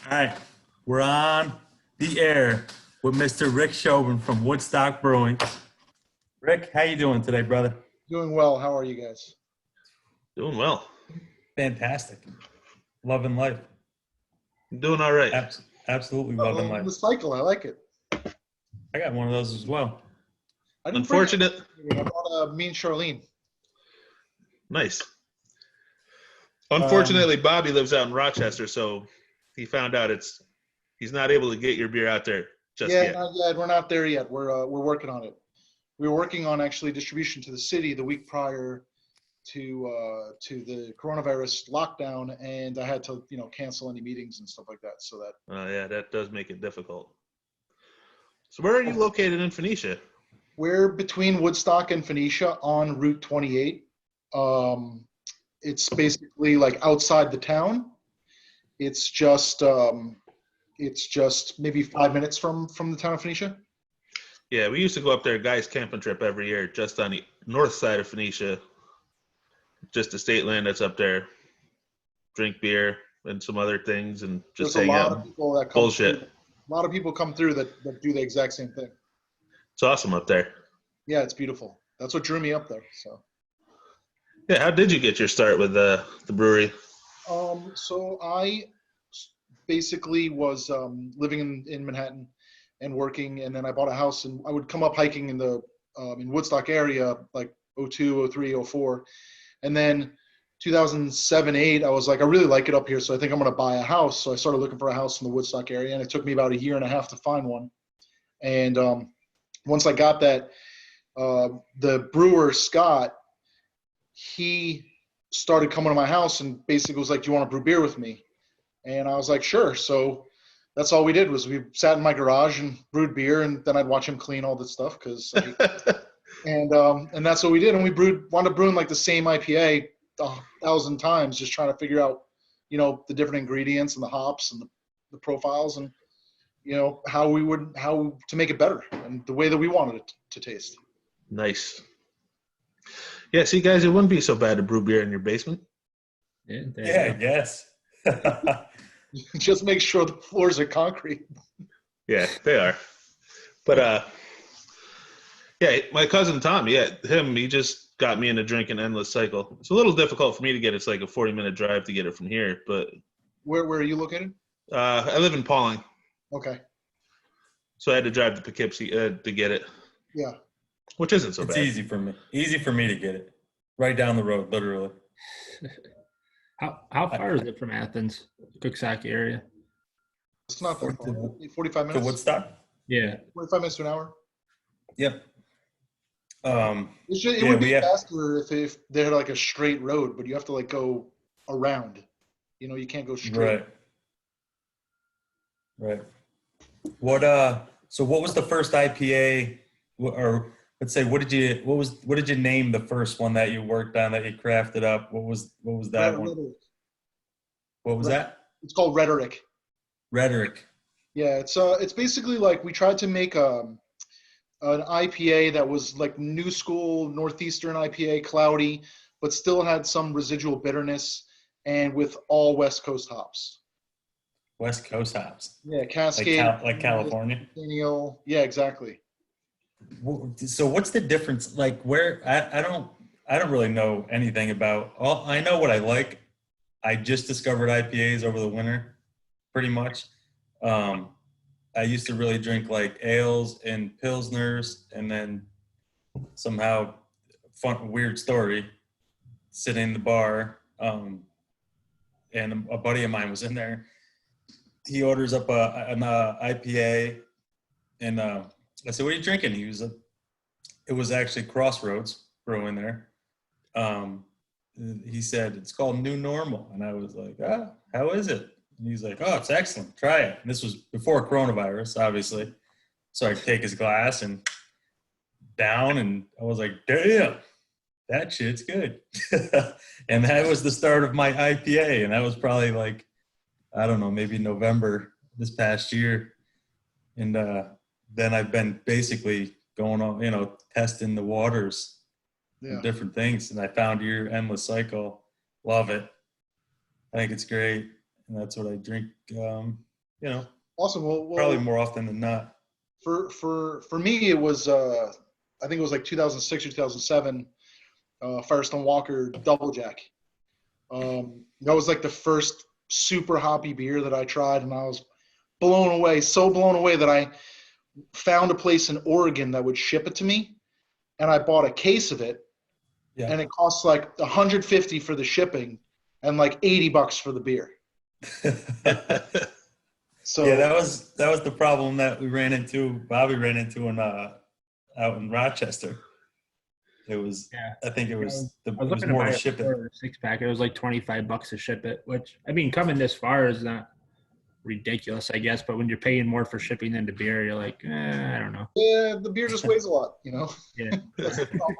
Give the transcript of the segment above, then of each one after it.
All right, we're on the air with Mr. Rick Shobin from Woodstock Brewing. Rick, how you doing today, brother? Doing well. How are you guys? Doing well. Fantastic. Loving life. Doing all right. Absolutely loving Oh, life. the cycle. I like it. I got one of those as well. I didn't bring Unfortunate. it. I brought me and Charlene. Nice. Unfortunately, Bobby lives out in Rochester, so he found out he's not able to get your beer out there just Yeah, yet. not yet. We're not there yet. We're working on it. We were working on actually distribution to the city the week prior to the coronavirus lockdown, and I had to cancel any meetings and stuff like that. So that Yeah, that does make it difficult. So where are you located in Phoenicia? we're between Woodstock and Phoenicia on Route 28. It's basically like outside the town. It's just maybe 5 minutes from the town of Phoenicia. Yeah, we used to go up there, guys camping trip every year, just on the north side of Phoenicia, just the state land that's up there. Drink beer and some other things, and just There's a hang lot out. of people that come Bullshit. through. A lot of people come through that do the exact same thing. It's awesome up there. Yeah, it's beautiful. That's what drew me up there. So, Yeah, how did you get your start with the brewery? so I basically was living in Manhattan and working, and then I bought a house, and I would come up hiking in the in Woodstock area like '02, '03, '04, and then 2007, '08, I was like, I really like it up here, so I think I'm going to buy a house. So I started looking for a house in the Woodstock area, and it took me about a year and a half to find one. And once I got that, the brewer Scott, he started coming to my house and basically was like, "Do you want to brew beer with me?" And I was like, "Sure." So that's all we did was we sat in my garage and brewed beer, and then I'd watch him clean all this stuff and that's what we did. And we wound up brewing like the same IPA 1,000 times, just trying to figure out, the different ingredients and the hops and the profiles and how to make it better and the way that we wanted it to taste. Nice. Yeah, see, guys, it wouldn't be so bad to brew beer in your basement. Yeah, I guess. Just make sure the floors are concrete. Yeah, they are. But yeah, my cousin Tom, he just got me into drinking Endless Cycle. It's a little difficult for me to get. It's like a 40-minute drive to get it from here. But Where are you located? I live in Pauling, Okay. so I had to drive to Poughkeepsie to get it, Yeah. which isn't so It's bad. easy for me. Easy for me to get it. Right down the road, literally. How far is it from Athens, Coxsackie area? It's not that far. 45 To minutes. Woodstock? Yeah. 45 minutes to an hour. Yep. It Yeah, would be we have- faster if they had like a straight road, but you have to like go around. You can't go straight. Right. So what was the first IPA, or let's say, what did you name the first one that you worked on, that you crafted up? What was that one? Rhetoric. What was that? It's called Rhetoric. Rhetoric. Yeah, it's basically like we tried to make an IPA that was like new school Northeastern IPA, cloudy, but still had some residual bitterness, and with all West Coast hops. West Coast hops. Yeah, Cascade, Like California. Centennial. Yeah, exactly. So what's the difference? Like, where I don't really know anything about. I know what I like. I just discovered IPAs over the winter, pretty much. I used to really drink like ales and pilsners, and then somehow, weird story, sitting in the bar, and a buddy of mine was in there. He orders up an IPA, and I said, "What are you drinking?" It was actually Crossroads Brewing there. He said, "It's called New Normal," and I was like, "How is it?" And he's like, "Oh, it's excellent. Try it." And this was before coronavirus, obviously. So I take his glass and down, and I was like, "Damn, that shit's good." And that was the start of my IPA, and that was probably like, I don't know, maybe November this past year. And then I've been basically going on, testing the waters, and different things. And I found your Endless Cycle. Love it. I think it's great. And that's what I drink you know, Awesome. probably Well, more often than not. for me, it was I think it was like 2006 or 2007. Firestone Walker Double Jack. That was like the first super hoppy beer that I tried, and I was blown away, so blown away that I found a place in Oregon that would ship it to me, and I bought a case of it, Yeah. and it costs like 150 for the shipping and like $80 for the beer. So Yeah, that was the problem that we ran into. Bobby ran into in out in Rochester. It was, Yeah. I think it I was was it was looking to more buy to a ship it. 6-pack. It was like $25 to ship it, which I mean, coming this far is not ridiculous, I guess. But when you're paying more for shipping than the beer, you're like, I don't know. yeah, the beer just weighs a lot, you know. Yeah. That's the problem.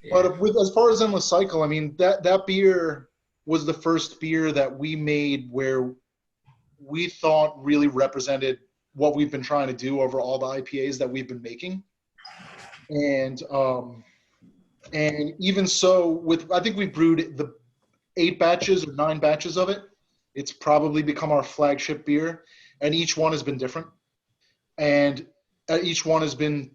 Yeah. But with as far as Endless Cycle, I mean that beer was the first beer that we made where we thought really represented what we've been trying to do over all the IPAs that we've been making. And even so, with I think we brewed the 8 batches or 9 batches of it. It's probably become our flagship beer, and each one has been different, and each one has been,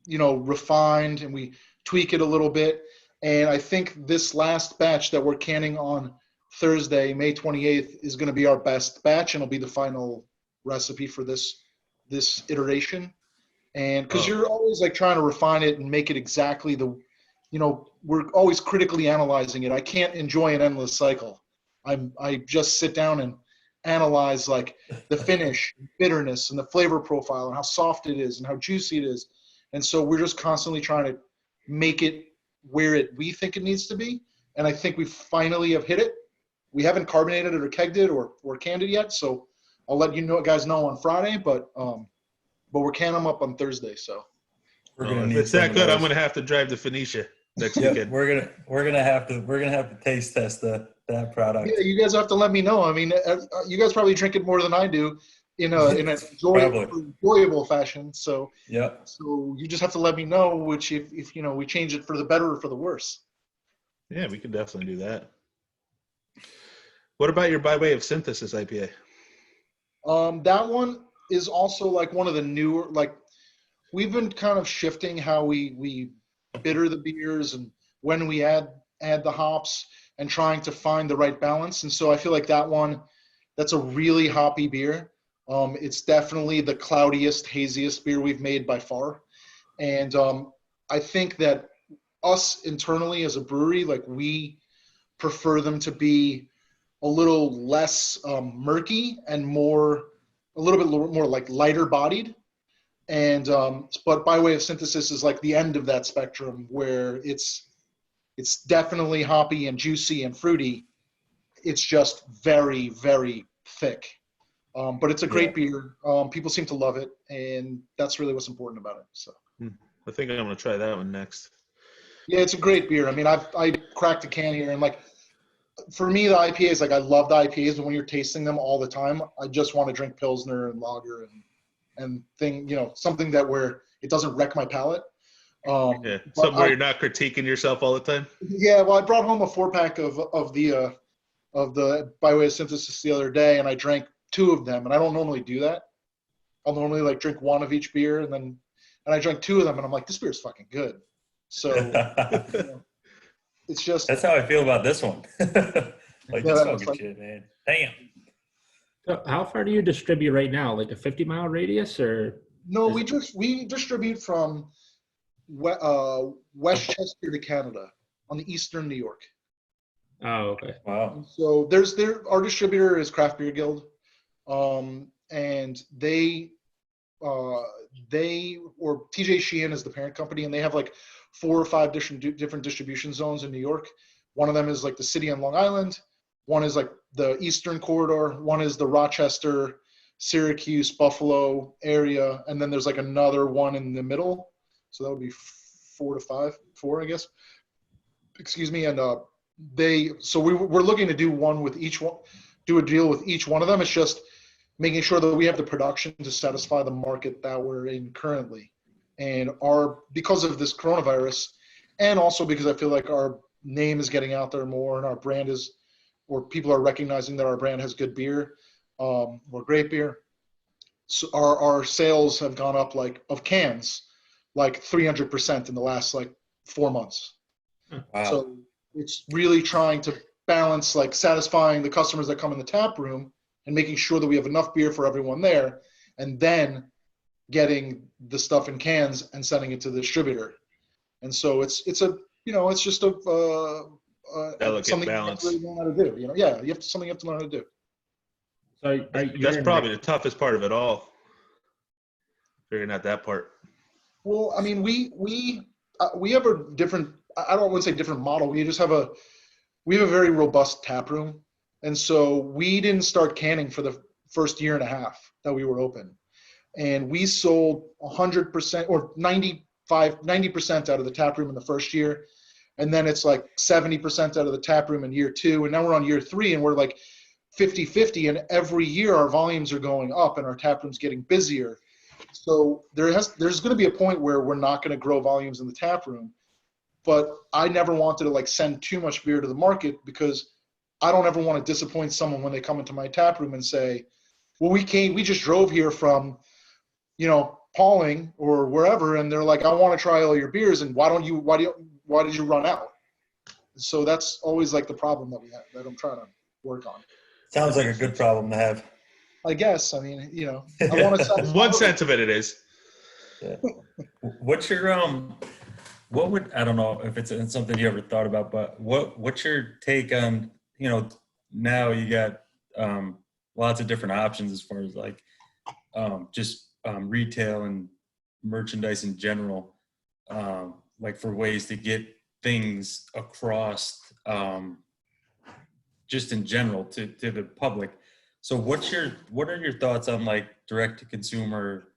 you know, refined, and we tweak it a little bit. And I think this last batch that we're canning on Thursday, May 28th, is going to be our best batch, and it'll be the final recipe for this iteration. And because you're always like trying to refine it and make it exactly the, you know, we're always critically analyzing it. I can't enjoy an endless cycle. I just sit down and analyze like the finish, bitterness, and the flavor profile, and how soft it is, and how juicy it is. And so we're just constantly trying to make it where we think it needs to be. And I think we finally have hit it. We haven't carbonated it or kegged it or canned it yet, so I'll let you know, guys know on Friday. But we're canning them up on Thursday. So We're gonna if need it's some that of good, I'm those. gonna have to drive to Phoenicia next Yeah, weekend. we're gonna have to taste test that product. yeah, you guys have to let me know. I mean, you guys probably drink it more than I do in an Probably. enjoyable fashion. So Yep. so you just have to let me know which if you know we change it for the better or for the worse. Yeah, we can definitely do that. What about your By Way of Synthesis IPA? That one is also like one of the newer, like we've been kind of shifting how we bitter the beers and when we add the hops and trying to find the right balance. And so I feel like that's a really hoppy beer. It's definitely the cloudiest, haziest beer we've made by far. And I think that us internally as a brewery, like we prefer them to be a little less murky and a little bit more like lighter bodied. And but By Way of Synthesis is like the end of that spectrum where it's definitely hoppy and juicy and fruity. It's just very, very thick. But it's a great beer. People seem to love it, and that's really what's important about it. So I think I'm gonna try that one next. yeah, it's a great beer. I mean, I cracked a can here, and like for me, the IPAs, like I love the IPAs, but when you're tasting them all the time, I just want to drink Pilsner and lager and thing, you know, something that where it doesn't wreck my palate. Yeah, somewhere you're not critiquing yourself all the time. Yeah, well, I brought home a 4-pack of the By Way of Synthesis the other day, and I drank 2 of them, and I don't normally do that. I'll normally like drink 1 of each beer, and I drank 2 of them, and I'm like, this beer is fucking good. So you know, it's just That's how I feel about this one. Like Yeah, this that was fucking like- shit, man. Damn. So how far do you distribute right now? Like a 50-mile radius, or no, we distribute from Westchester to Canada on the eastern New York. oh, okay. Wow. So our distributor is Craft Beer Guild, and they or TJ Sheehan is the parent company, and they have like 4 or 5 different distribution zones in New York. One of them is like the city on Long Island. One is like the Eastern Corridor. One is the Rochester, Syracuse, Buffalo area, and then there's like another one in the middle. So that would be 4, I guess. Excuse me. And we're looking to do one with each one, do a deal with each one of them. It's just making sure that we have the production to satisfy the market that we're in currently. And because of this coronavirus, and also because I feel like our name is getting out there more and our brand is, or people are recognizing that our brand has good beer, or great beer. So our sales have gone up like of cans, like 300% in the last like 4 months. Wow. So it's really trying to balance like satisfying the customers that come in the tap room and making sure that we have enough beer for everyone there, and then getting the stuff in cans and sending it to the distributor. And so it's just Delicate something balance. you have to really learn how to do. Yeah, something you have to learn how to do. So That's probably the toughest part of it all. Figuring out that part. Well, I mean, we have a different. I don't want to say different model. We have a very robust tap room, and so we didn't start canning for the first year and a half that we were open, and we sold 100% or 90% out of the tap room in the first year, and then it's like 70% out of the tap room in year 2, and now we're on year 3, and we're like 50-50, and every year our volumes are going up and our tap room's getting busier. So there's going to be a point where we're not going to grow volumes in the tap room, but I never wanted to like send too much beer to the market because I don't ever want to disappoint someone when they come into my tap room and say, well, we just drove here from, Pauling or wherever, and they're like, I want to try all your beers, and why did you run out? So that's always like the problem that we have, that I'm trying to work on. Sounds like a good problem to have. I guess. I mean, I want to satisfy One sense of it is. Yeah. What's your I don't know if it's something you ever thought about, but what's your take on, now you got lots of different options as far as like just retail and merchandise in general, like for ways to get things across just in general to the public. So what are your thoughts on like direct to consumer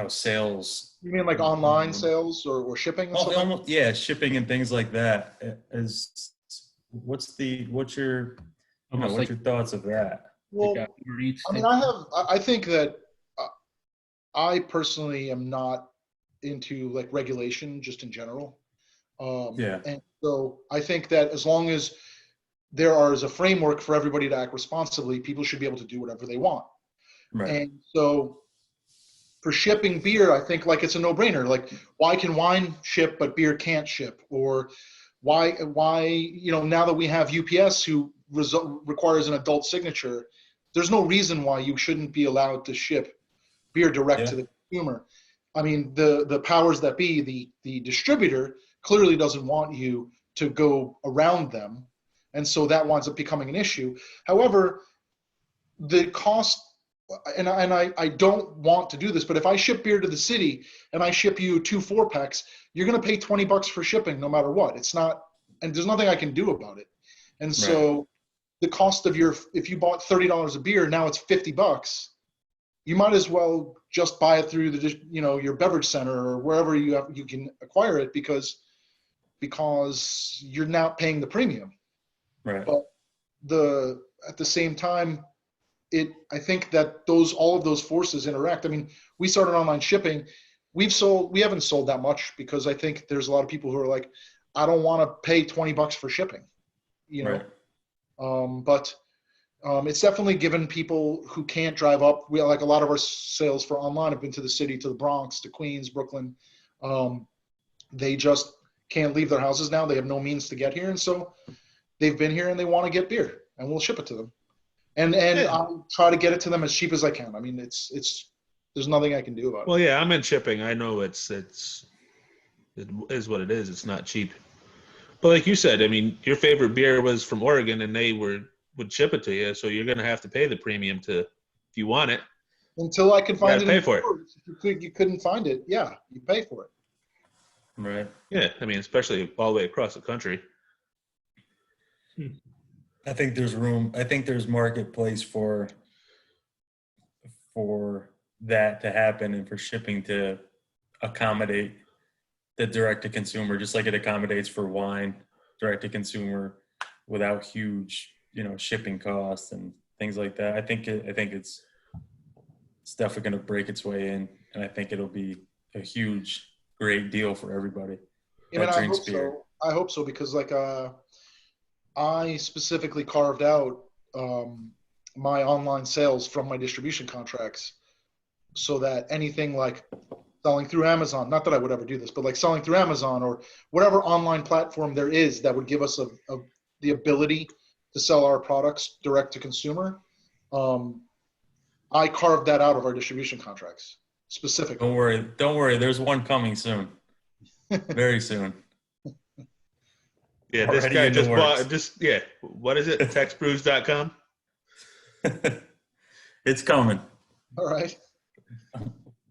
sales? You mean like online sales or shipping and stuff? Almost, yeah, shipping and things like that. What's your thoughts of that? Well, I mean, I think that I personally am not into like regulation just in general. And so I think that as long as there is a framework for everybody to act responsibly, people should be able to do whatever they want. Right. And so for shipping beer, I think like it's a no-brainer. Like, why can wine ship but beer can't ship? Or why now that we have UPS who requires an adult signature, there's no reason why you shouldn't be allowed to ship beer direct to the consumer. I mean, the powers that be, the distributor clearly doesn't want you to go around them. And so that winds up becoming an issue. However, the cost, and I don't want to do this, but if I ship beer to the city and I ship you 2 4-packs, you're going to pay $20 for shipping no matter what. It's not, and there's nothing I can do about it. And so the cost of if you bought $30 a beer, now it's $50. You might as well just buy it through your beverage center or wherever you can acquire it because you're now paying the premium. Right. But at the same time, I think that all of those forces interact. I mean, we started online shipping. We haven't sold that much because I think there's a lot of people who are like, I don't want to pay $20 for shipping, Right. But it's definitely given people who can't drive up. We like a lot of our sales for online have been to the city, to the Bronx, to Queens, Brooklyn. They just can't leave their houses now. They have no means to get here, and so they've been here and they want to get beer, and we'll ship it to them. And I'll try to get it to them as cheap as I can. I mean, there's nothing I can do about it. Well, yeah, I'm in shipping. I know it is what it is. It's not cheap. But like you said, I mean, your favorite beer was from Oregon, and they would ship it to you, so you're going to have to pay the premium if you want it. Until I can find it. Pay for it. If you couldn't find it, yeah, you pay for it. Right. Yeah, I mean, especially all the way across the country. I think there's room. I think there's marketplace for that to happen and for shipping to accommodate the direct to consumer, just like it accommodates for wine direct to consumer without huge, shipping costs and things like that. I think it's definitely going to break its way in, and I think it'll be a huge, great deal for everybody. I hope so because like I specifically carved out my online sales from my distribution contracts, so that anything like selling through Amazon, not that I would ever do this, but like selling through Amazon or whatever online platform there is that would give us the ability to sell our products direct to consumer, I carved that out of our distribution contracts specifically. Don't worry. There's one coming soon, very soon. Yeah, this Already guy in the just works. bought what is it? Textbrews.com? It's coming. All right.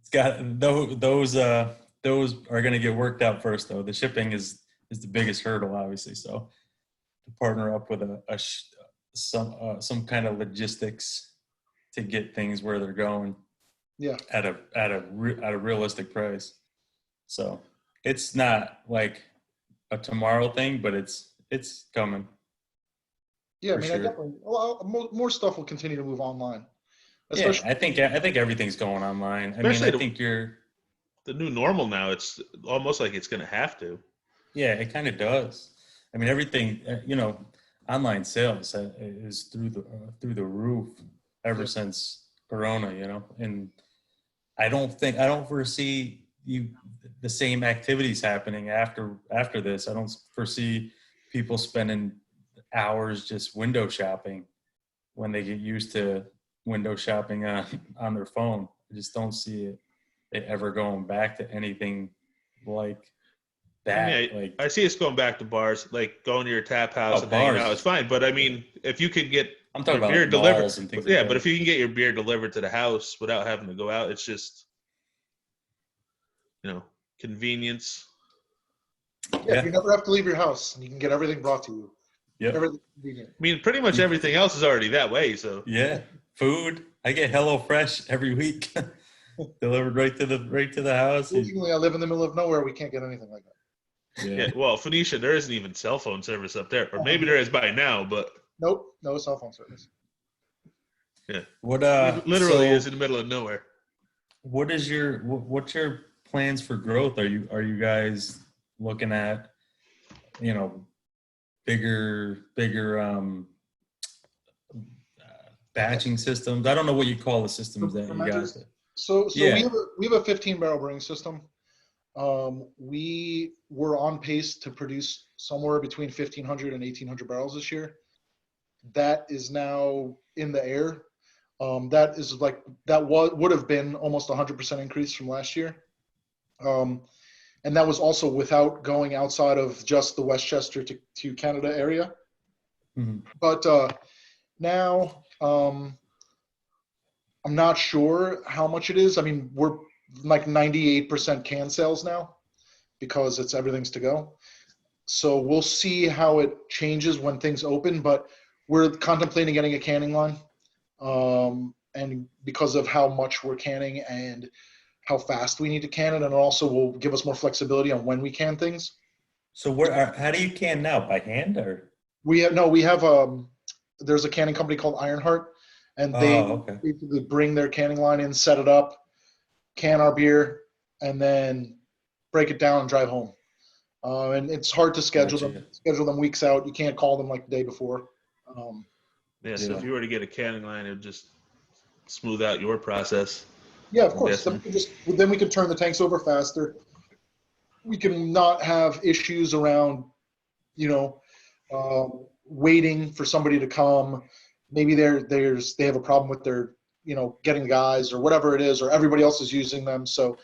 It's got those are going to get worked out first, though. The shipping is the biggest hurdle, obviously. So to partner up with some kind of logistics to get things where they're going, Yeah. at a realistic price. So it's not like a tomorrow thing, but it's coming. Yeah, I For mean, sure. I definitely, more stuff will continue to move online. Yeah, Especially, I think everything's going online. I mean, Especially I think the new normal now. It's almost like it's going to have to. yeah, it kind of does. I mean, everything, online sales is through the roof ever Yeah. since Corona, and I don't foresee the same activities happening after this. I don't foresee people spending hours just window shopping when they get used to window shopping on their phone. I just don't see it ever going back to anything like I mean, that. I see us going back to bars, like going to your tap house and hanging out. It's Bars. fine, but I mean, if you could get I'm talking your about beer like delivered, malls and things yeah, like but that. if you can get your beer delivered to the house without having to go out, it's just, convenience. yeah, you never have to leave your house, and you can get everything brought to you. Yep. Everything convenient. I mean, pretty much everything else is already that way. So Yeah. Food. I get HelloFresh every week, delivered right to the house. Fortunately, I live in the middle of nowhere. We can't get anything like that. yeah, well, Phoenicia, there isn't even cell phone service up there, or maybe there is by now, but Nope, no cell phone service. yeah, What literally so is in the middle of nowhere. what's your plans for growth? Are you guys looking at, bigger batching systems? I don't know what you call the systems that you guys Fermenters. So Yeah. we have a 15 barrel brewing system. We were on pace to produce somewhere between 1,500 and 1,800 barrels this year. That is now in the air. Would have been almost 100% increase from last year. And that was also without going outside of just the Westchester to Canada area. Mhm. But now I'm not sure how much it is. I mean, we're like 98% can sales now because everything's to go. So we'll see how it changes when things open, but we're contemplating getting a canning line. And because of how much we're canning and how fast we need to can it, and also will give us more flexibility on when we can things. So how do you can now? By hand or? We have there's a canning company called Ironheart, and they Okay. basically bring their canning line in, set it up, can our beer, and then break it down and drive home. And it's hard to schedule them weeks out. You can't call them like the day before. So if you were to get a canning line, it would just smooth out your process. Yeah, of course. Then we can turn the tanks over faster. We can not have issues around, waiting for somebody to come. Maybe they have a problem with their, getting guys or whatever it is, or everybody else is using them. So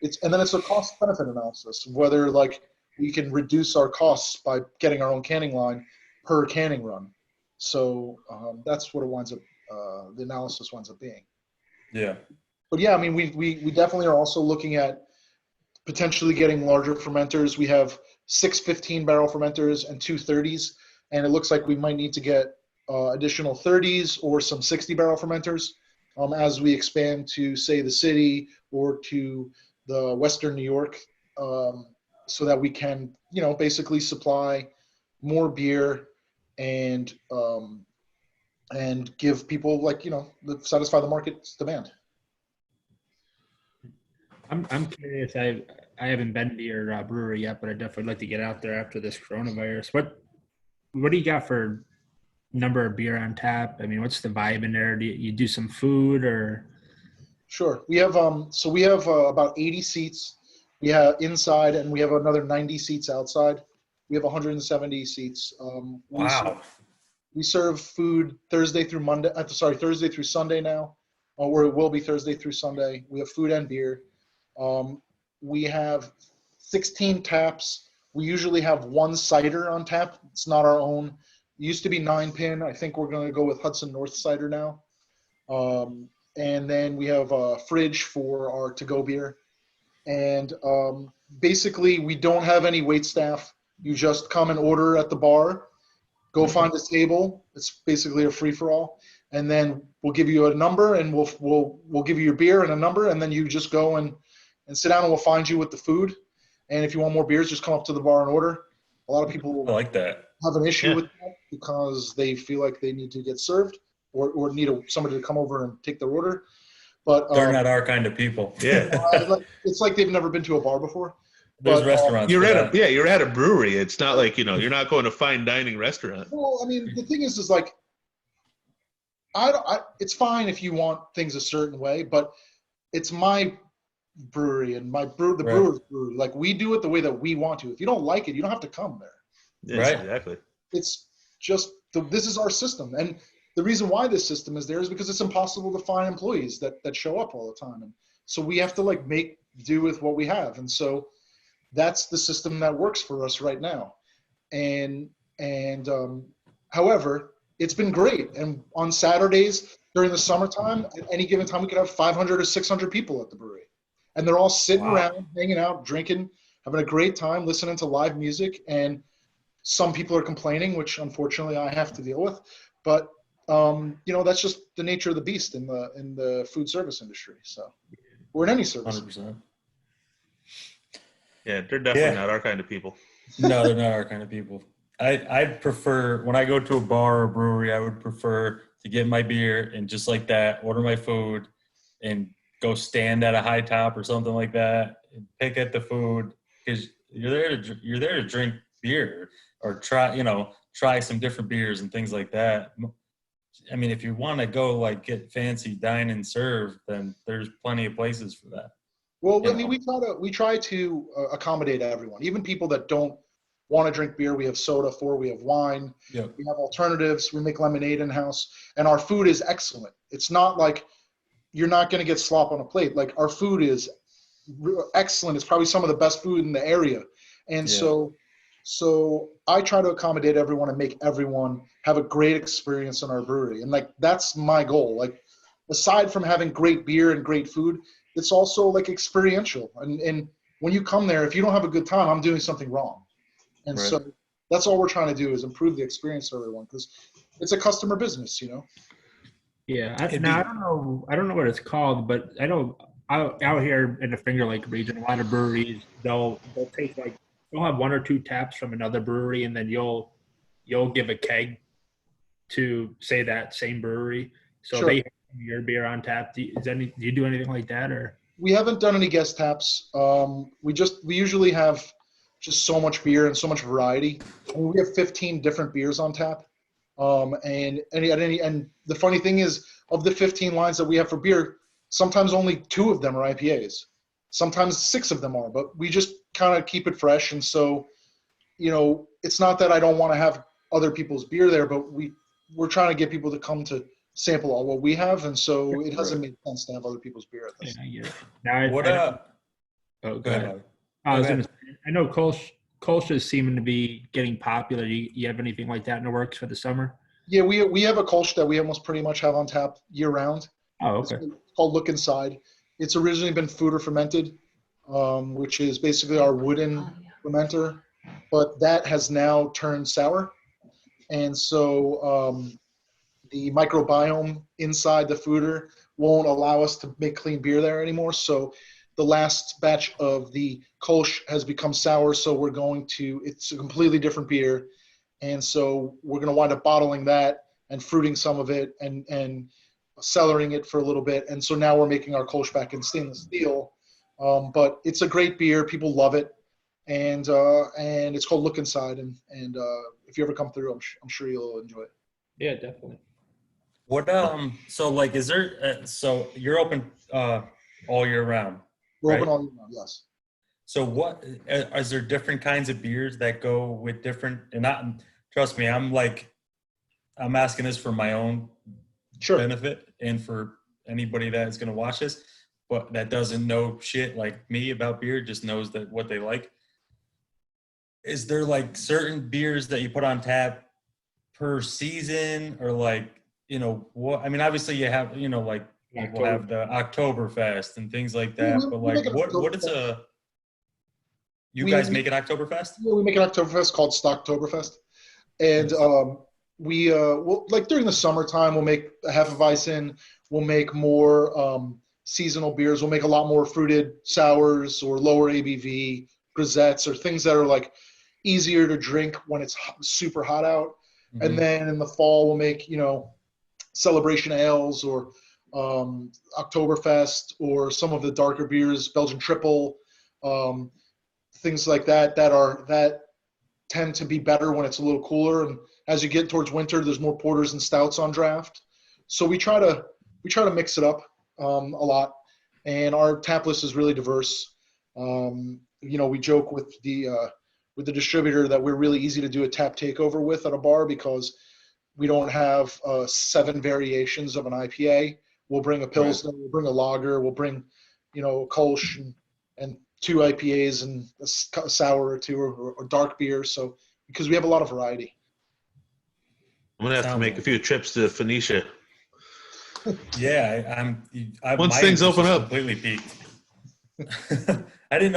it's a cost benefit analysis, whether like we can reduce our costs by getting our own canning line per canning run. So that's what it winds up. The analysis winds up being. Yeah. But yeah, I mean, we definitely are also looking at potentially getting larger fermenters. We have 6 15-barrel fermenters and 2 30s, and it looks like we might need to get additional 30s or some 60-barrel fermenters as we expand to, say, the city or to the Western New York, so that we can, basically supply more beer and give people satisfy the market's demand. I'm curious. I haven't been to your brewery yet, but I definitely like to get out there after this coronavirus. What do you got for number of beer on tap? I mean, what's the vibe in there? Do you do some food or? Sure. We have about 80 seats. We have inside, and we have another 90 seats outside. We have 170 seats. Wow. We serve food Thursday through Monday. Thursday through Sunday now, or it will be Thursday through Sunday. We have food and beer. We have 16 taps. We usually have one cider on tap. It's not our own. It used to be 9-pin. I think we're going to go with Hudson North cider now. And then we have a fridge for our to-go beer. And basically, we don't have any wait staff. You just come and order at the bar. Go find a table. It's basically a free-for-all. And then we'll give you a number, and we'll give you your beer and a number, and then you just go and sit down, and we'll find you with the food. And if you want more beers, just come up to the bar and order. A lot of people I like that. have an issue with that because they feel like they need to get served or need somebody to come over and take their order. But They're not our kind of people. Yeah. it's like they've never been to a bar before. There's But, restaurants. You're for at that. you're at a brewery. It's not like, you're not going to fine dining restaurant. Well, I mean, the thing is like, it's fine if you want things a certain way, but it's my brewery and the brewer's brewery. Like, we do it the way that we want to. If you don't like it, you don't have to come there. Yes, Right. Exactly. It's just this is our system, and the reason why this system is there is because it's impossible to find employees that show up all the time, and so we have to make do with what we have, and so that's the system that works for us right now. And however, it's been great, and on Saturdays during the summertime, at any given time, we could have 500 or 600 people at the brewery, and they're all sitting around, hanging out, drinking, having a great time, listening to live music. And some people are complaining, which unfortunately I have to deal with, but that's just the nature of the beast in the food service industry. So, or in any service. 100%. Yeah, they're definitely not our kind of people. No, they're not our kind of people. I'd prefer, when I go to a bar or brewery, I would prefer to get my beer and just like that, order my food and go stand at a high top or something like that and pick at the food, because you're there to drink beer or try some different beers and things like that. I mean, if you want to go get fancy dine and serve, then there's plenty of places for that. Well, I mean, we try to accommodate everyone, even people that don't want to drink beer. We have soda we have wine. Yep. We have alternatives. We make lemonade in house, and our food is excellent. It's not like you're not going to get slop on a plate. Like, our food is excellent. It's probably some of the best food in the area, and so I try to accommodate everyone and make everyone have a great experience in our brewery, and that's my goal. Aside from having great beer and great food, it's also experiential. And when you come there, if you don't have a good time, I'm doing something wrong. And so that's all we're trying to do, is improve the experience for everyone, because it's a customer business, Yeah. I don't know what it's called, but I know out here in the Finger Lake region, a lot of breweries, they'll take they'll have one or two taps from another brewery, and then you'll give a keg to, say, that same brewery. So Sure. they have your beer on tap. Do you do anything like that, or? We haven't done any guest taps. We usually have just so much beer and so much variety. I mean, we have 15 different beers on tap. And the funny thing is, of the 15 lines that we have for beer, sometimes only 2 of them are IPAs. Sometimes 6 of them are, but we just kind of keep it fresh. And so, it's not that I don't want to have other people's beer there, but we're trying to get people to come to sample all what we have. And so it doesn't make sense to have other people's beer at this. Yeah, I get it. Now, go ahead. I know Kolsch is seeming to be getting popular. You have anything like that in the works for the summer? Yeah, we have a Kolsch that we almost pretty much have on tap year round. Oh, okay. It's called Look Inside. It's originally been foeder fermented, which is basically our wooden fermenter, but that has now turned sour. And so the microbiome inside the foeder won't allow us to make clean beer there anymore. So the last batch of the Kolsch has become sour, so it's a completely different beer. And so we're going to wind up bottling that and fruiting some of it and cellaring it for a little bit. And so now we're making our Kolsch back in stainless steel. But it's a great beer. People love it. And it's called Look Inside. And if you ever come through, I'm sure you'll enjoy it. Yeah, definitely. What so like is there so you're open all year round, We're open right? all year round, yes. So what is there different kinds of beers that go with different and not trust me, I'm asking this for my own Sure. benefit and for anybody that is going to watch this, but that doesn't know shit like me about beer, just knows that what they like. Is there like certain beers that you put on tap per season or like, what, I mean, obviously you have, like we'll October. have the Oktoberfest and things like Yeah, that, but we like make an what is Oktoberfest. you We, guys we, make an Oktoberfest? we make an Oktoberfest called Stocktoberfest. And Nice. we'll, like during the summertime, we'll make a Hefeweizen. We'll make more seasonal beers. We'll make a lot more fruited sours or lower ABV grisettes or things that are like easier to drink when it's super hot out. And Mhm. then in the fall, we'll make, celebration ales or Oktoberfest or some of the darker beers, Belgian triple, um, things like that tend to be better when it's a little cooler. And as you get towards winter, there's more porters and stouts on draft. So we try to mix it up a lot, and our tap list is really diverse. We joke with the distributor that we're really easy to do a tap takeover with at a bar because we don't have 7 variations of an IPA. We'll bring a Right. Pilsner, we'll bring a lager, we'll bring, a Kolsch and 2 IPAs and a sour or two or dark beer. So because we have a lot of variety. I'm gonna have to Sounds make a like few it. trips to Phoenicia Yeah, once my things interest open is up. completely piqued. I didn't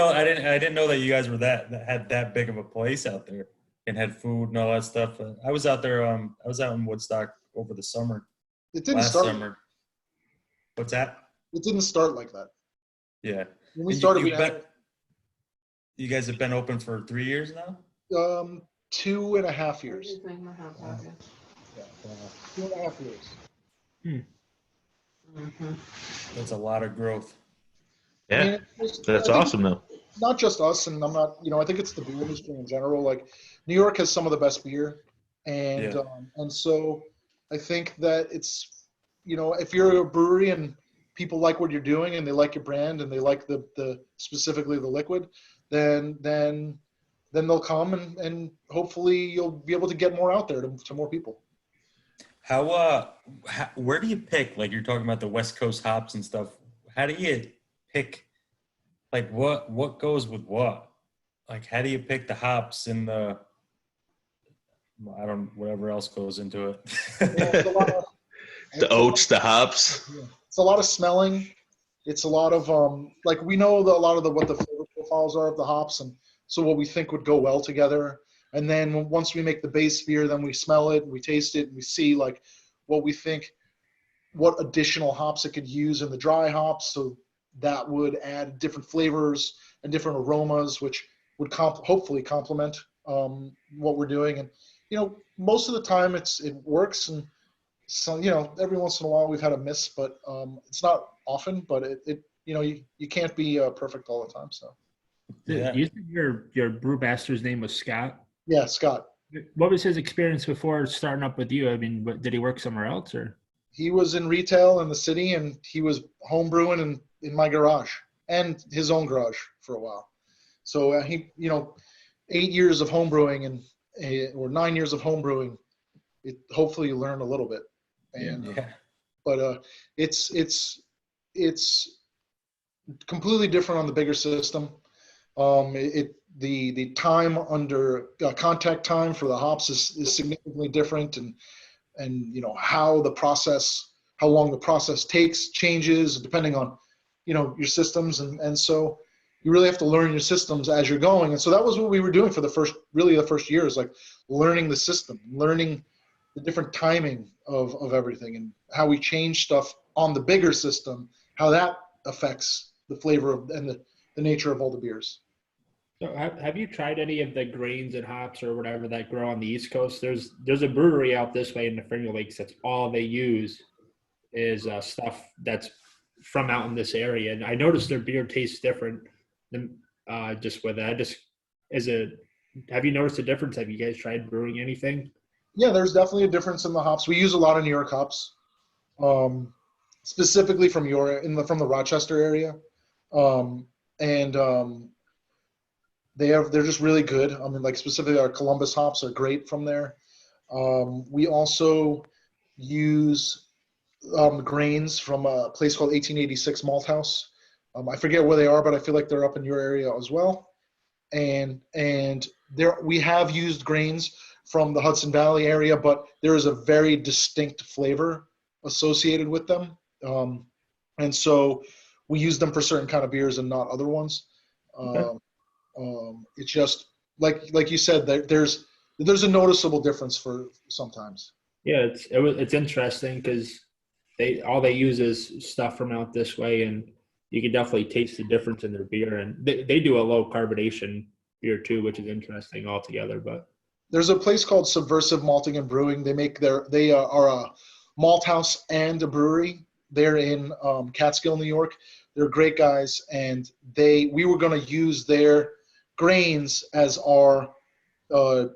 know that you guys were that had that big of a place out there and had food and all that stuff. I was out there. I was out in Woodstock over the summer, It didn't last start. summer. What's that? It didn't start like that. Yeah, When we and started, we had you guys have been open for 3 years now. 2.5 years. Wow. Yeah, Wow. 2.5 years. That's a lot of growth. I Yeah, mean, that's I think awesome though. not just us, and I'm not, I think it's the beer industry in general. Like New York has some of the best beer, and Yeah. so I think that it's, if you're a brewery and people like what you're doing and they like your brand and they like the specifically the liquid, then they'll come and hopefully you'll be able to get more out there to more people. Where do you pick? Like you're talking about the West Coast hops and stuff. How do you pick? Like what goes with what? Like how do you pick the hops and I don't whatever else goes into Yeah, it's a it. lot of The it's a lot, oats, the hops. yeah. It's a lot of smelling. It's a lot of like we know a lot of what the flavor profiles are of the hops, and so what we think would go well together. And then once we make the base beer, then we smell it, and we taste it, and we see like what we think, what additional hops it could use in the dry hops, so that would add different flavors and different aromas, which would hopefully complement what we're doing. And most of the time it works, and so every once in a while we've had a miss, but it's not often. But you can't be perfect all the time. So Yeah. You said your brewmaster's name was Scott. yeah, Scott. What was his experience before starting up with you? I mean, did he work somewhere else or? He was in retail in the city, and he was home brewing in my garage and his own garage for a while. So he 8 years of home brewing and or 9 years of home brewing. Hopefully you learn a little bit. Yeah. And Yeah. but it's completely different on the bigger system. The time under contact time for the hops is significantly different, and how long the process takes changes depending on your systems, and so you really have to learn your systems as you're going. And so that was what we were doing for the first year, is like learning the system, learning the different timing of everything, and how we change stuff on the bigger system, how that affects the flavor and the nature of all the beers. So have you tried any of the grains and hops or whatever that grow on the East Coast? There's a brewery out this way in the Finger Lakes that's all they use is stuff that's from out in this area. And I noticed their beer tastes different than just with that. Have you noticed a difference? Have you guys tried brewing anything? Yeah, there's definitely a difference in the hops. We use a lot of New York hops, specifically from from the Rochester area, and they're just really good. I mean, like specifically our Columbus hops are great from there. We also use grains from a place called 1886 Malt House. I forget where they are, but I feel like they're up in your area as well. And there we have used grains from the Hudson Valley area, but there is a very distinct flavor associated with them, and so we use them for certain kind of beers and not other ones. Okay. It's just like you said, there's a noticeable difference for sometimes. Yeah, it's interesting because they use is stuff from out this way, and you can definitely taste the difference in their beer. And they do a low carbonation beer too, which is interesting altogether. But There's a place called Subversive Malting and Brewing. They are a malt house and a brewery. They're in Catskill, New York. They're great guys, and we were going to use their grains as our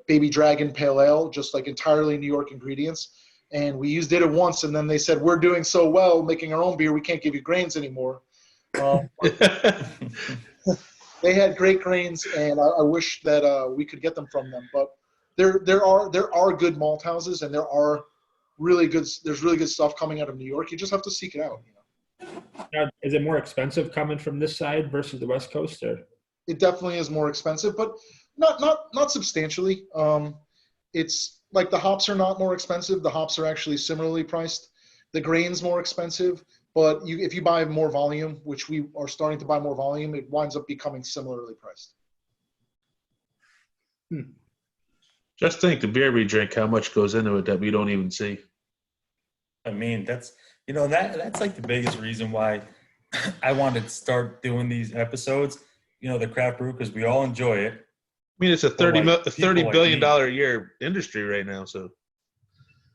Baby Dragon Pale Ale, just like entirely New York ingredients. And we did it once, and then they said, we're doing so well making our own beer, we can't give you grains anymore. They had great grains, and I wish that we could get them from them. But there are good malt houses, and there's really good stuff coming out of New York. You just have to seek it out. now, is it more expensive coming from this side versus the West Coast? Or It definitely is more expensive, but not substantially. It's like the hops are not more expensive. The hops are actually similarly priced. The grain's more expensive, but if you buy more volume, which we are starting to buy more volume, it winds up becoming similarly priced. Just think the beer we drink, how much goes into it that we don't even see. I mean, that's that's like the biggest reason why I wanted to start doing these episodes. The craft brew, because we all enjoy it. I mean, it's a But, like, $30 people billion like me- a year industry right now. So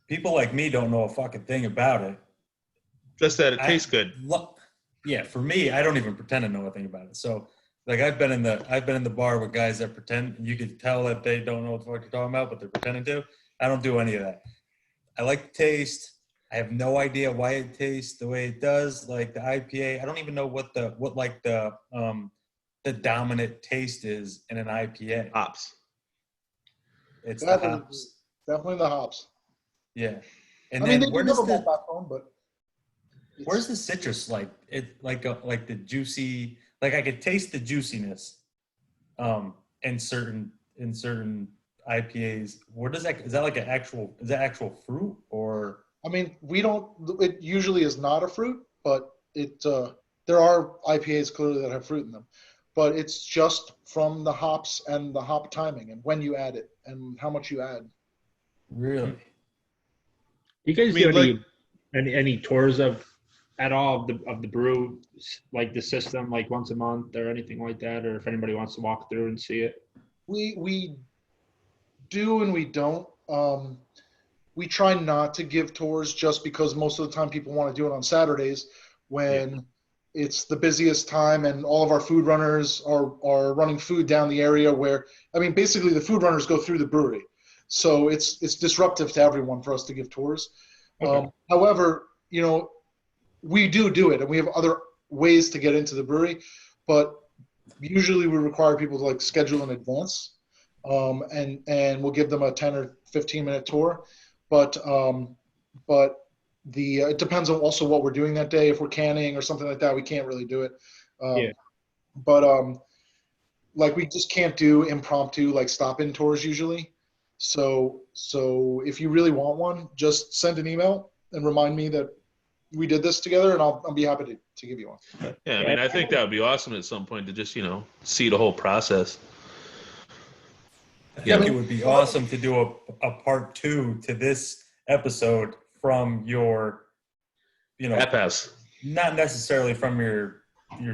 People like me don't know a fucking thing about it. just that it tastes good. Yeah, for me, I don't even pretend to know a thing about it. So, like, I've been in the bar with guys that pretend. You could tell that they don't know what the fuck you're talking about, but they're pretending to. I don't do any of that. I like the taste. I have no idea why it tastes the way it does. Like the IPA, I don't even know what the dominant taste is in an IPA. Hops. It's the Definitely, hops. definitely the hops. Yeah. And I mean, then they do have a malt backbone, but where's the citrus like the juicy, like I could taste the juiciness in certain IPAs. What is that? Is that like is that actual fruit or? I mean, it usually is not a fruit, but there are IPAs clearly that have fruit in them, but it's just from the hops and the hop timing and when you add it and how much you add. Really? do you guys I mean, do any tours at all of the brew, like the system, like once a month or anything like that, or if anybody wants to walk through and see it? We do and we don't. We try not to give tours just because most of the time people want to do it on Saturdays when it's the busiest time and all of our food runners are running food down the area where, I mean, basically the food runners go through the brewery. So it's disruptive to everyone for us to give tours. Okay. However, we do it and we have other ways to get into the brewery, but usually we require people to like schedule in advance. And we'll give them a 10 or 15-minute tour. But it depends on also what we're doing that day. If we're canning or something like that, we can't really do it. Yeah. But like we just can't do impromptu like stop-in tours usually. So if you really want one, just send an email and remind me that we did this together, and I'll be happy to give you one. Yeah, I mean, I think that would be awesome at some point to just, see the whole process. I think it would be awesome to do a part 2 to this episode from your, Tap house. not necessarily from your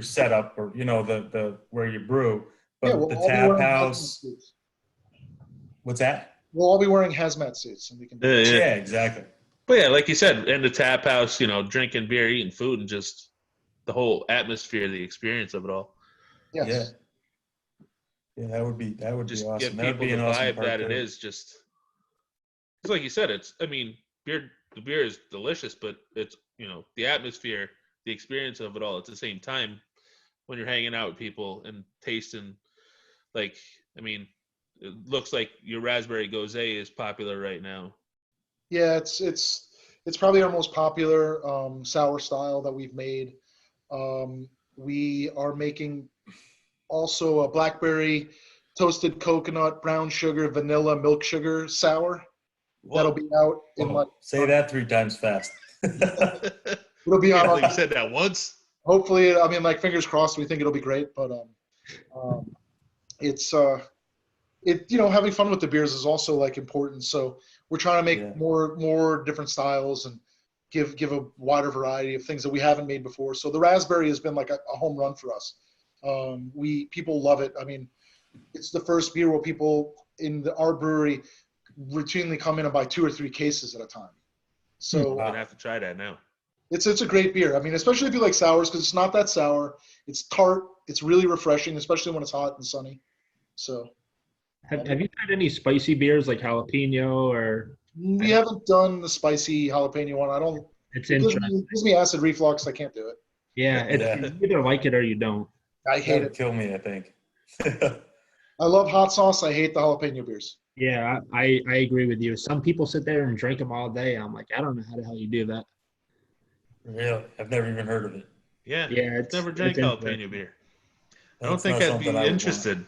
setup or the where you brew, but Yeah, we'll the all be tap wearing hazmat house. suits. What's that? We'll all be wearing hazmat suits, and we can. Yeah, exactly. But yeah, like you said, in the tap house, drinking beer, eating food, and just the whole atmosphere, the experience of it all. Yes. Yeah, that would be Just awesome. give That would people be the an awesome vibe part that it two. is just It's like you said. The beer is delicious, but it's the atmosphere, the experience of it all at the same time when you're hanging out with people and tasting. Like, it looks like your raspberry gose is popular right now. Yeah, it's probably our most popular sour style that we've made. We are making also a blackberry, toasted coconut, brown sugar, vanilla, milk sugar sour. That'll be out in like. Say that 3 times fast. It'll be on. Like you said that once. Hopefully, like fingers crossed. We think it'll be great, but it's having fun with the beers is also like important. So we're trying to make more different styles and give a wider variety of things that we haven't made before. So the raspberry has been like a home run for us. People love it. It's the first beer where people in our brewery routinely come in and buy 2 or 3 cases at a time. So I'm gonna have to try that now. it's a great beer. Especially if you like sours, because it's not that sour. It's tart. It's really refreshing, especially when it's hot and sunny. So, have you tried any spicy beers like jalapeno or? We haven't done the spicy jalapeno one. I don't. It's It interesting. gives me acid reflux. I can't do it. Yeah, you either like it or you don't. I hate That would it. kill me, I think. I love hot sauce. I hate the jalapeno beers. Yeah, I agree with you. Some people sit there and drink them all day. I'm like, I don't know how the hell you do that. Really? I've never even heard of it. Yeah, Yeah, never drank jalapeno beer. I don't That's think not I'd something be I would interested.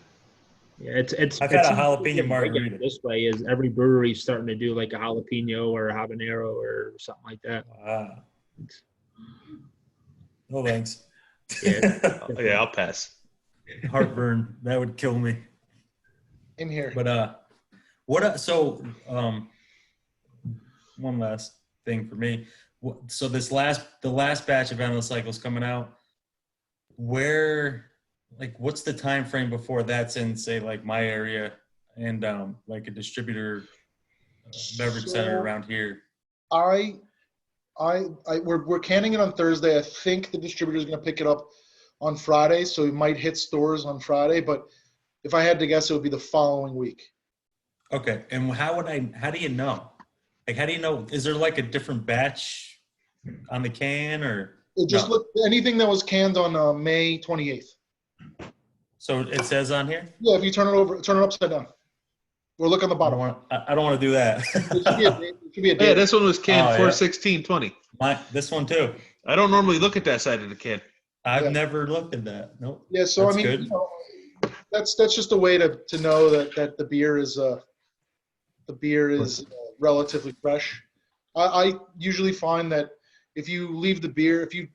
Yeah, it's. I've had a seems to jalapeno be getting margarita. regular this way is every brewery starting to do like a jalapeno or a habanero or something like that. Wow. No thanks. Yeah. Yeah, I'll pass. Heartburn. That would kill me. In here. But one last thing for me. So the last batch of Endless Cycles coming out, what's the time frame before that's in, say, like my area and like a distributor beverage center around here? We're canning it on Thursday. I think the distributor is going to pick it up on Friday, so it might hit stores on Friday. But if I had to guess, it would be the following week. Okay, and how do you know? Like, how do you know? Is there like a different batch on the can or? It just look anything that was canned on May 28th. So it says on here? Yeah, if you turn it upside down. Or look on the I bottom. don't want to do that. It should be a Yeah, date. this one was canned Oh, yeah. 4/16/20. This one too. I don't normally look at that side of the can. I've never looked at that. Nope. Yeah, so That's good. That's just a way to know that the beer is relatively fresh. I usually find that if you leave the beer, if you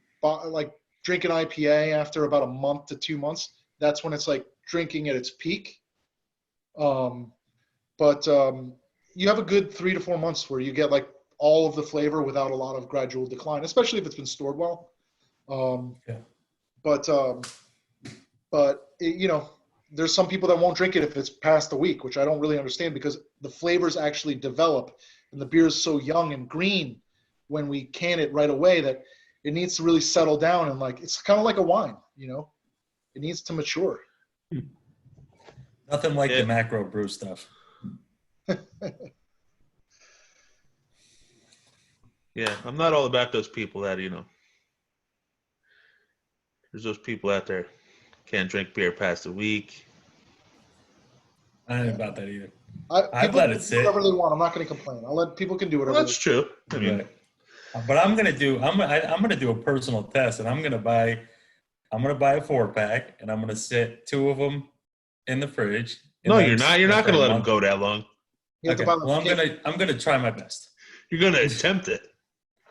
drink an IPA after about a month to 2 months, that's when it's like drinking at its peak. But you have a good 3 to 4 months where you get like all of the flavor without a lot of gradual decline, especially if it's been stored well. But there's some people that won't drink it if it's past a week, which I don't really understand because the flavors actually develop and the beer is so young and green when we can it right away that it needs to really settle down and it's kind of like a wine, it needs to mature. Nothing like the macro brew stuff. Yeah, I'm not all about those people that, there's those people out there can't drink beer past a week. I ain't about that either. I've let it sit. Whatever they want. I'm not going to complain. I'll let people can do whatever. Well, that's true. Right. But I'm gonna do a personal test, and I'm gonna buy a 4-pack, and I'm gonna sit 2 of them in the fridge. No, you're not. You're not gonna let them go that long. Okay. Well, I'm gonna try my best. You're gonna attempt it.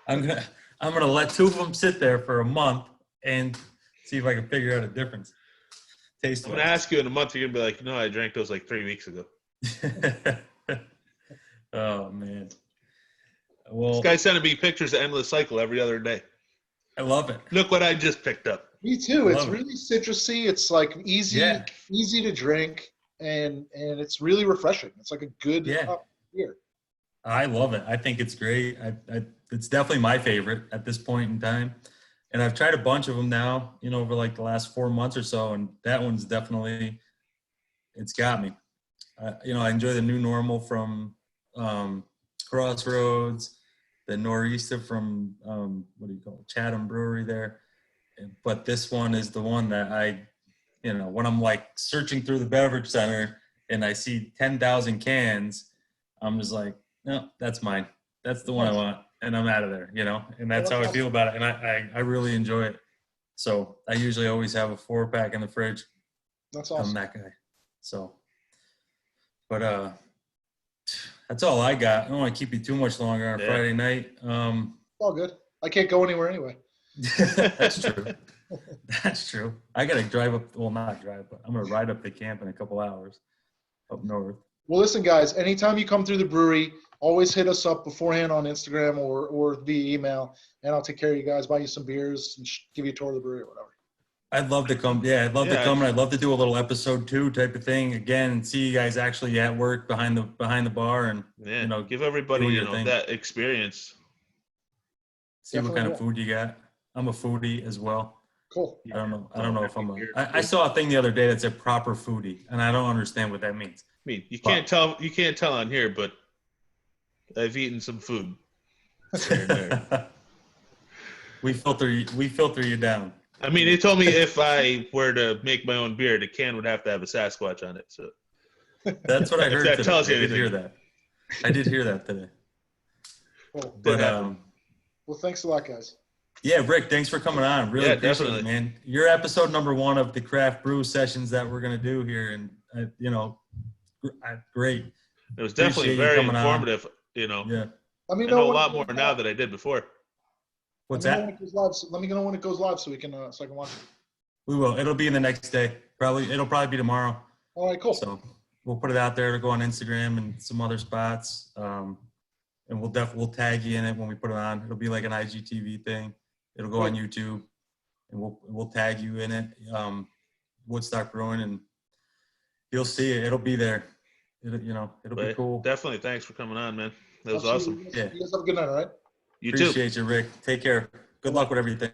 I'm gonna let 2 of them sit there for a month and see if I can figure out a difference. Taste. I'm gonna ask you in a month. You're gonna be like, "No, I drank those like 3 weeks ago." Oh man. Well, this guy's sending me pictures of Endless Cycle every other day. I love it. Look what I just picked up. Me too. It's really citrusy. It's like easy to drink, and it's really refreshing. It's like a good beer. I love it. I think it's great. It's definitely my favorite at this point in time. And I've tried a bunch of them now, over like the last 4 months or so. And that one's definitely, it's got me. I enjoy the New Normal from Crossroads, the Nor'easter from what do you call it, Chatham Brewery there. But this one is the one that when I'm like searching through the beverage center and I see 10,000 cans, I'm just like, no, that's mine. That's the one I want, and I'm out of there, and that's how I feel about it. And I really enjoy it. So I usually always have a 4-pack in the fridge. That's awesome. I'm that guy. So, but that's all I got. I don't want to keep you too much longer on Friday night. All good. I can't go anywhere anyway. That's true. That's true. I got to drive up. Well, not drive, but I'm going to ride up to camp in a couple hours up north. Well, listen, guys, anytime you come through the brewery, always hit us up beforehand on Instagram or via email, and I'll take care of you guys, buy you some beers, and give you a tour of the brewery or whatever. I'd love to come. Yeah, I'd love to come, and I'd love to do a little episode 2 type of thing again. See you guys actually at work behind the bar, and give everybody that experience. See what kind of food you got. I'm a foodie as well. Cool. I don't know if I saw a thing the other day that said proper foodie, and I don't understand what that means. I mean, you can't tell on here, but I've eaten some food. We filter you down. I mean, they told me if I were to make my own beer, the can would have to have a Sasquatch on it. So that's what I heard. That today. tells you anything. I did hear that. I did hear that today. Cool. But well, thanks a lot, guys. Yeah, Rick, thanks for coming on. Really appreciate definitely. it, man. You're episode number 1 of the craft brew sessions that we're gonna do here, and great. It was definitely very informative. Yeah. I know a lot more now than I did before. What's that? Let me know when it goes live so I can watch it. We will. It'll be in the next day. It'll probably be tomorrow. All right, cool. So we'll put it out there to go on Instagram and some other spots. And we'll tag you in it when we put it on. It'll be like an IGTV thing. It'll go on YouTube, and we'll tag you in it. Woodstock Brewing, and you'll see it. It'll be there. It'll be cool. Definitely. Thanks for coming on, man. That was awesome. You guys have a good night, all right? You too. Appreciate you, Rick. Take care. Good luck with everything.